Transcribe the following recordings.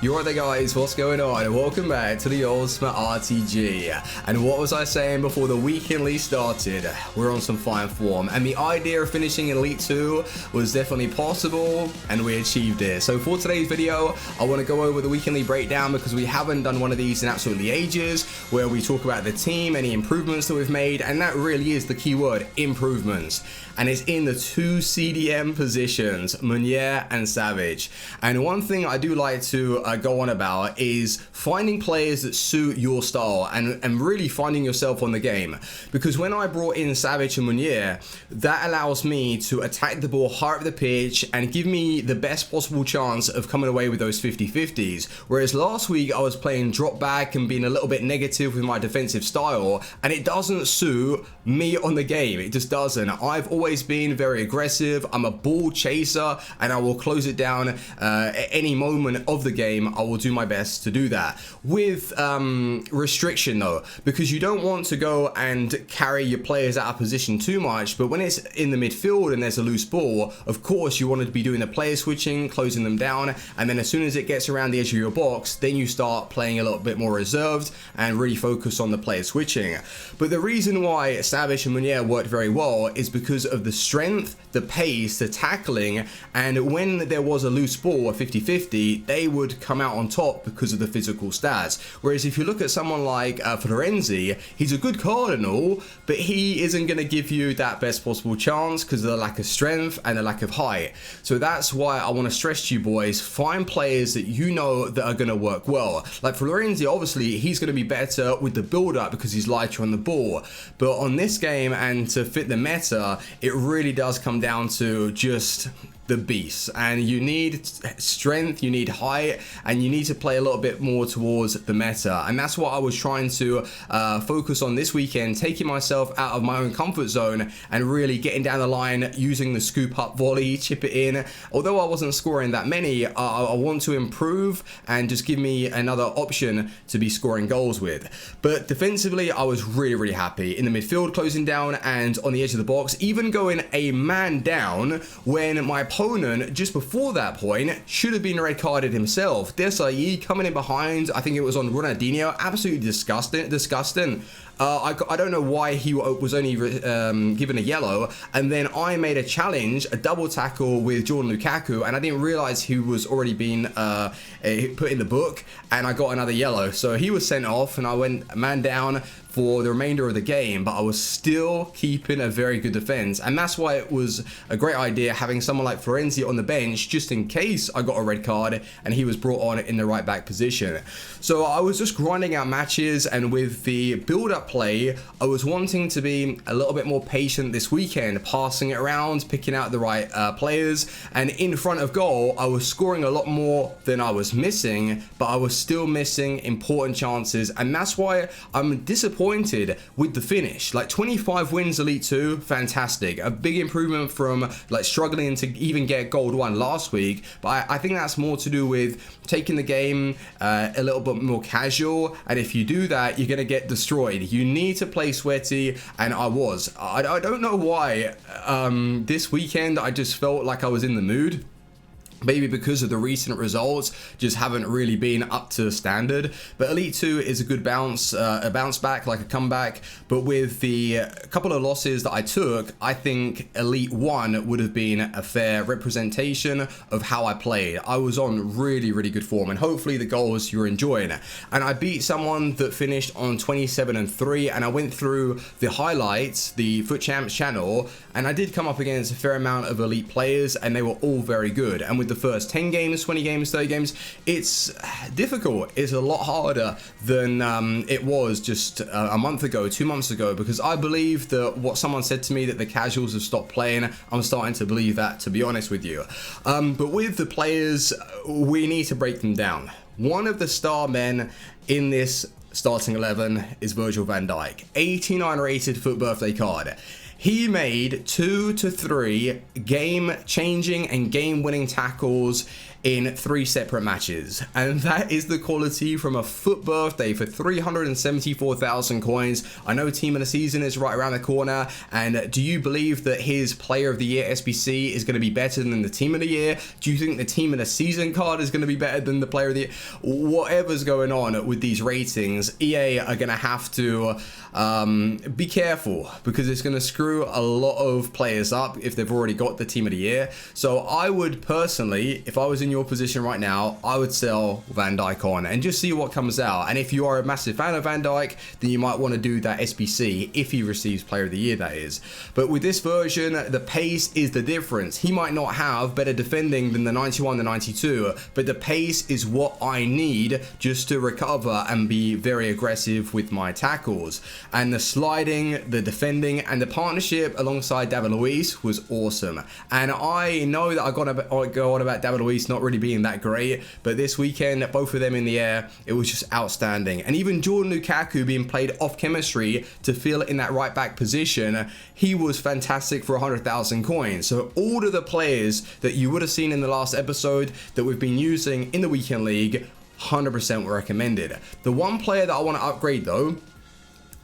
You're the guys, what's going on? Welcome back to the Ultimate RTG. And what was I saying before the weekend league started? We're on some fine form, and the idea of finishing in Elite 2 was definitely possible, and we achieved it. So for today's video, I want to go over the weekend league breakdown because we haven't done one of these in absolutely ages, where we talk about the team, any improvements that we've made, and that really is the key word, improvements. And it's in the two CDM positions, Meunier and Savage. And one thing I do like to go on about is finding players that suit your style and really finding yourself on the game. Because when I brought in Savage and Meunier, that allows me to attack the ball higher up the pitch and give me the best possible chance of coming away with those 50-50s. Whereas last week I was playing drop back and being a little bit negative with my defensive style, and it doesn't suit me on the game. It just doesn't. I've always been very aggressive. I'm a ball chaser, and I will close it down at any moment of the game. I will do my best to do that with restriction though, because you don't want to go and carry your players out of position too much. But when it's in the midfield and there's a loose ball, of course you want to be doing the player switching, closing them down, and then as soon as it gets around the edge of your box, then you start playing a little bit more reserved and really focus on the player switching. But the reason why Savage and Meunier worked very well is because of the strength, the pace, the tackling, and when there was a loose ball, a 50-50, they would come out on top because of the physical stats. Whereas if you look at someone like Florenzi, he's a good card and all, but he isn't going to give you that best possible chance because of the lack of strength and the lack of height. So that's why I want to stress to you boys, find players that you know that are going to work well. Like Florenzi, obviously he's going to be better with the build up because he's lighter on the ball, but on this game and to fit the meta, it really does come down to just the beast, and you need strength, you need height, and you need to play a little bit more towards the meta. And that's what I was trying to focus on this weekend, taking myself out of my own comfort zone and really getting down the line, using the scoop up volley, chip it in. Although I wasn't scoring that many, I want to improve and just give me another option to be scoring goals with. But defensively, I was really happy in the midfield, closing down, and on the edge of the box, even going a man down when my opponent just before that point should have been red carded himself. Desai coming in behind, I think it was on Ronaldinho, absolutely disgusting. I don't know why he was only given a yellow, and then I made a challenge, a double tackle with Jordan Lukaku, and I didn't realize he was already been put in the book, and I got another yellow. So he was sent off, and I went man down for the remainder of the game, but I was still keeping a very good defense, and that's why it was a great idea having someone like Florenzi on the bench just in case I got a red card and he was brought on in the right back position. So I was just grinding out matches, and with the build-up play, I was wanting to be a little bit more patient this weekend, passing it around, picking out the right players, and in front of goal, I was scoring a lot more than I was missing, but I was still missing important chances, and that's why I'm disappointed with the finish. Like 25 wins Elite 2, fantastic. A big improvement from like struggling to even get Gold 1 last week, but I think that's more to do with taking the game a little bit more casual, and if you do that, you're going to get destroyed. You need to play sweaty, and I was. I don't know why this weekend I just felt like I was in the mood. Maybe because of the recent results just haven't really been up to standard, but Elite 2 is a good a bounce back, like a comeback. But with the couple of losses that I took, I think Elite 1 would have been a fair representation of how I played. I was on really good form, and hopefully the goals you're enjoying. And I beat someone that finished on 27-3, and I went through the highlights, the Foot Champs channel, and I did come up against a fair amount of elite players, and they were all very good. And with the first 10 games, 20 games, 30 games, it's difficult. It's a lot harder than it was just a month ago, 2 months ago, because I believe that what someone said to me, that the casuals have stopped playing, I'm starting to believe that, to be honest with you. But with the players, we need to break them down. One of the star men in this starting 11 is Virgil Van Dijk, 89 rated FUT birthday card. He made 2 to 3 game-changing and game-winning tackles in 3 separate matches, and that is the quality from a FUT birthday for 374,000 coins. I know Team of the Season is right around the corner, and do you believe that his Player of the Year SBC is going to be better than the Team of the Year? Do you think the Team of the Season card is going to be better than the Player of the Year? Whatever's going on with these ratings, EA are going to have to be careful, because it's going to screw a lot of players up if they've already got the Team of the Year. So I would personally, if I was in your position right now, I would sell Van Dijk on and just see what comes out. And if you are a massive fan of Van Dijk, then you might want to do that SBC if he receives Player of the Year, that is. But with this version, the pace is the difference. He might not have better defending than the 91, the 92, but the pace is what I need just to recover and be very aggressive with my tackles. And the sliding, the defending, and the partnership alongside David Luiz was awesome. And I know that I go on about David Luiz not really being that great, but this weekend, both of them in the air, it was just outstanding. And even Jordan Lukaku being played off chemistry to fill in that right back position, he was fantastic for 100,000 coins. So all of the players that you would have seen in the last episode that we've been using in the weekend league, 100% were recommended. The one player that I want to upgrade though,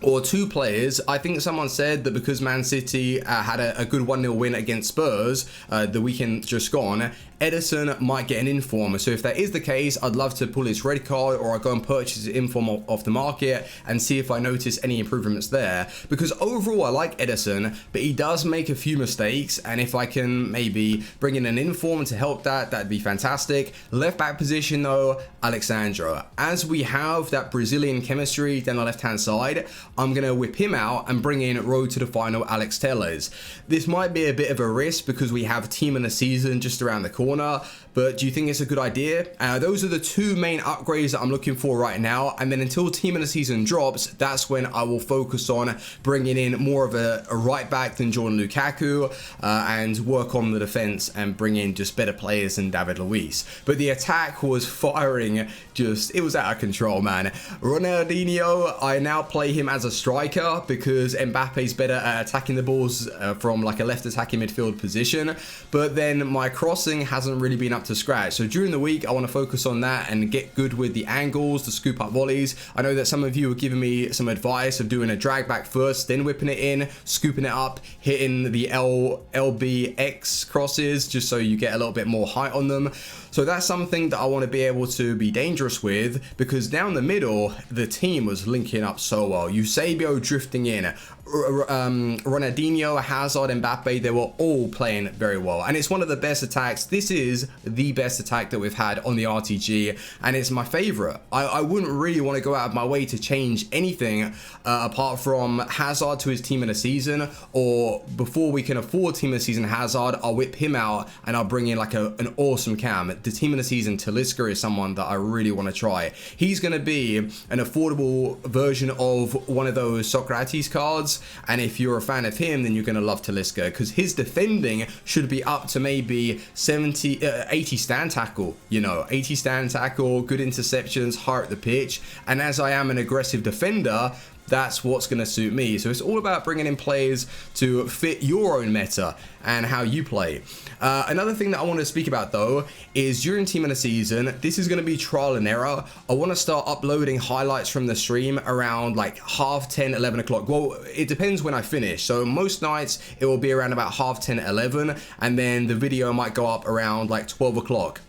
or 2 players, I think someone said that because Man City had a good 1-0 win against Spurs the weekend just gone, Ederson might get an inform. So if that is the case, I'd love to pull his red card, or I go and purchase his inform off the market and see if I notice any improvements there. Because overall, I like Ederson, but he does make a few mistakes, and if I can maybe bring in an inform to help that'd be fantastic. Left back position though, Alexandro. As we have that Brazilian chemistry down the left hand side, I'm going to whip him out and bring in road to the final Alex Telles. This might be a bit of a risk because we have Team of the Season just around the corner, but do you think it's a good idea? Those are the 2 main upgrades that I'm looking for right now, and then until Team of the Season drops, that's when I will focus on bringing in more of a right back than Jordan Lukaku, and work on the defense and bring in just better players than David Luiz. But the attack was firing, it was out of control, man. Ronaldinho, I now play him as a striker because Mbappe's better at attacking the balls from like a left attacking midfield position, but then my crossing hasn't really been up to scratch. So during the week, I want to focus on that and get good with the angles, the scoop up volleys. I know that some of you were giving me some advice of doing a drag back first, then whipping it in, scooping it up, hitting the LBX crosses just so you get a little bit more height on them. So that's something that I want to be able to be dangerous with, because down the middle, the team was linking up so well. Eusebio drifting in, Ronaldinho, Hazard, Mbappe, they were all playing very well. And it's one of the best attacks. This is the best attack that we've had on the RTG, and it's my favorite. I wouldn't really want to go out of my way to change anything apart from Hazard to his Team of the Season, or before we can afford Team of the Season Hazard, I'll whip him out and I'll bring in like an awesome cam. The Team of the Season Talisca is someone that I really want to try. He's going to be an affordable version of one of those Socrates cards, and if you're a fan of him, then you're going to love Talisca, because his defending should be up to maybe 80 stand tackle, 80 stand tackle, good interceptions, higher at the pitch, and as I am an aggressive defender, that's what's going to suit me. So it's all about bringing in players to fit your own meta and how you play. Another thing that I want to speak about though is during Team of the Season, this is going to be trial and error. I want to start uploading highlights from the stream around like 10:30, 11 o'clock. Well, it depends when I finish. So most nights it will be around about 10:30, 11, and then the video might go up around like 12 o'clock.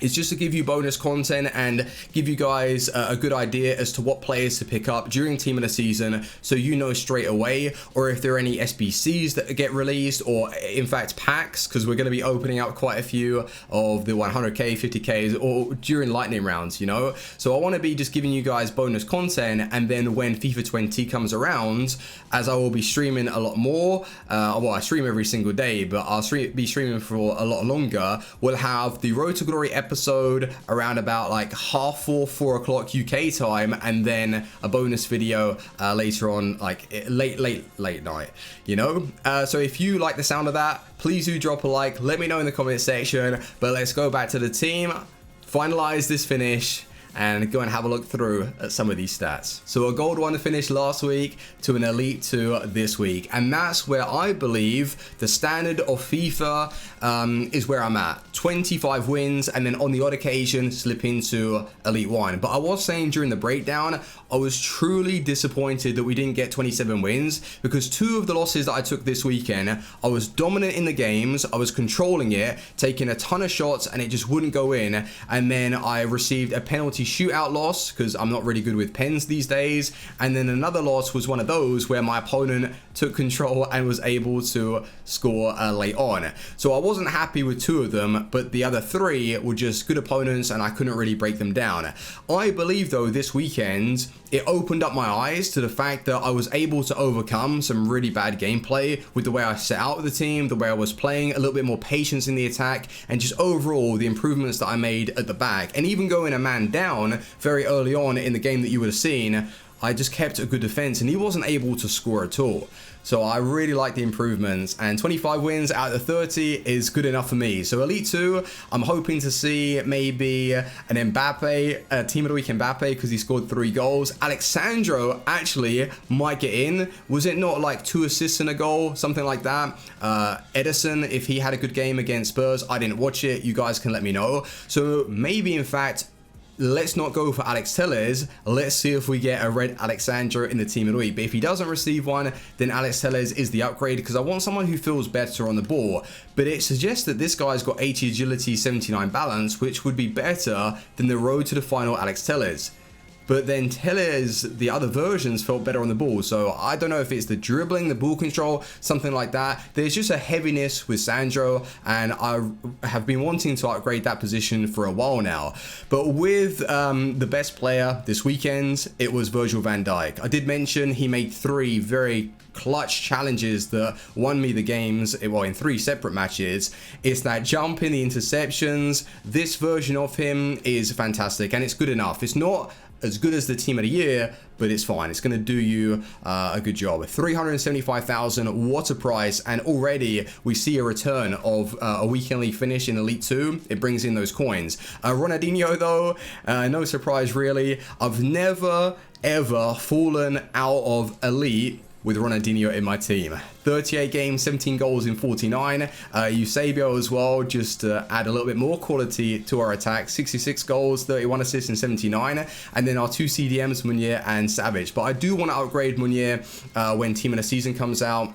It's just to give you bonus content and give you guys a good idea as to what players to pick up during Team of the Season, so you know straight away, or if there are any SBCs that get released, or in fact packs, because we're going to be opening up quite a few of the 100k, 50ks, or during lightning rounds, So I want to be just giving you guys bonus content, and then when FIFA 20 comes around, as I will be streaming a lot more, well, I stream every single day, but I'll be streaming for a lot longer, we'll have the Road to Glory episode around about like 4:30, 4 o'clock UK time, and then a bonus video later on, like late night, so if you like the sound of that, please do drop a like, let me know in the comment section. But let's go back to the team, finalize this finish, and go and have a look through at some of these stats. So a gold 1 finished last week to an elite 2 this week, and that's where I believe the standard of FIFA is where I'm at. 25 wins, and then on the odd occasion slip into elite 1. But I was saying during the breakdown, I was truly disappointed that we didn't get 27 wins, because 2 of the losses that I took this weekend, I was dominant in the games, I was controlling it, taking a ton of shots, and it just wouldn't go in. And then I received a penalty shootout loss because I'm not really good with pens these days. And then another loss was one of those where my opponent took control and was able to score late on. So I wasn't happy with 2 of them, but the other 3 were just good opponents and I couldn't really break them down. I believe though this weekend it opened up my eyes to the fact that I was able to overcome some really bad gameplay with the way I set out with the team, the way I was playing, a little bit more patience in the attack, and just overall the improvements that I made at the back. And even going a man down very early on in the game that you would have seen, I just kept a good defense and he wasn't able to score at all. So I really like the improvements, and 25 wins out of 30 is good enough for me. So Elite 2, I'm hoping to see maybe an Mbappe, Team of the Week Mbappe, because he scored 3 goals. Alexandro actually might get in. Was it not like 2 assists and a goal, something like that? Edison, if he had a good game against Spurs, I didn't watch it. You guys can let me know. So maybe in fact, let's not go for Alex Telles. Let's see if we get a red Alexandra in the team of the week. But if he doesn't receive one, then Alex Telles is the upgrade, because I want someone who feels better on the ball. But it suggests that this guy's got 80 agility, 79 balance, which would be better than the road to the final Alex Telles. But then Telles, the other versions felt better on the ball. So I don't know if it's the dribbling, the ball control, something like that. There's just a heaviness with Sandro, and I have been wanting to upgrade that position for a while now. But with the best player this weekend, it was Virgil Van Dijk. I did mention he made 3 very clutch challenges that won me the games, well, in 3 separate matches. It's that jump in the interceptions. This version of him is fantastic, and it's good enough. It's not as good as the team of the year, but it's fine. It's going to do you a good job. 375,000, what a price. And already we see a return of a weekendly finish in Elite 2. It brings in those coins. Ronaldinho though, no surprise really. I've never ever fallen out of Elite with Ronaldinho in my team. 38 games, 17 goals in 49. Eusebio as well, just to add a little bit more quality to our attack. 66 goals, 31 assists in 79. And then our 2 CDMs, Meunier and Savage. But I do want to upgrade Meunier when Team of the Season comes out,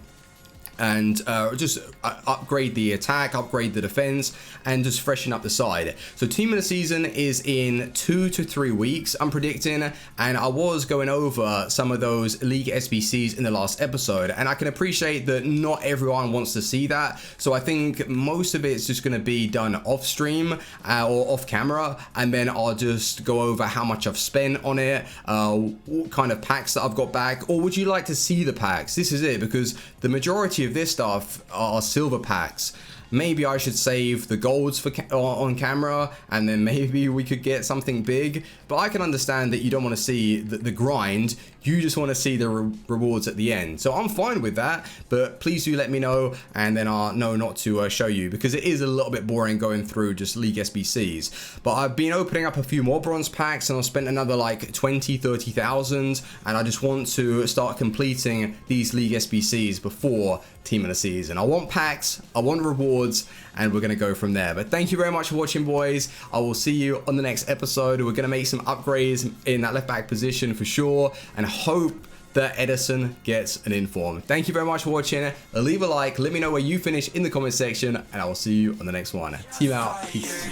and just upgrade the attack, upgrade the defense, and just freshen up the side. So Team of the Season is in 2 to 3 weeks, I'm predicting, and I was going over some of those League SBCs in the last episode, and I can appreciate that not everyone wants to see that, so I think most of it's just going to be done off stream or off camera, and then I'll just go over how much I've spent on it, what kind of packs that I've got back. Or would you like to see the packs? This is it, because the majority of this stuff are silver packs. Maybe I should save the golds for on camera, and then maybe we could get something big. But I can understand that you don't want to see the grind. You just want to see the rewards at the end. So I'm fine with that, but please do let me know, and then I'll know not to show you, because it is a little bit boring going through just League SBCs. But I've been opening up a few more bronze packs, and I've spent another like 20-30,000, and I just want to start completing these League SBCs before Team of the Season. I want packs, I want rewards, and we're going to go from there. But thank you very much for watching, boys. I will see you on the next episode. We're going to make some upgrades in that left back position for sure, and hope that Edison gets an inform. Thank you very much for watching. Leave a like, let me know where you finish in the comment section, and I will see you on the next one. Team out, peace.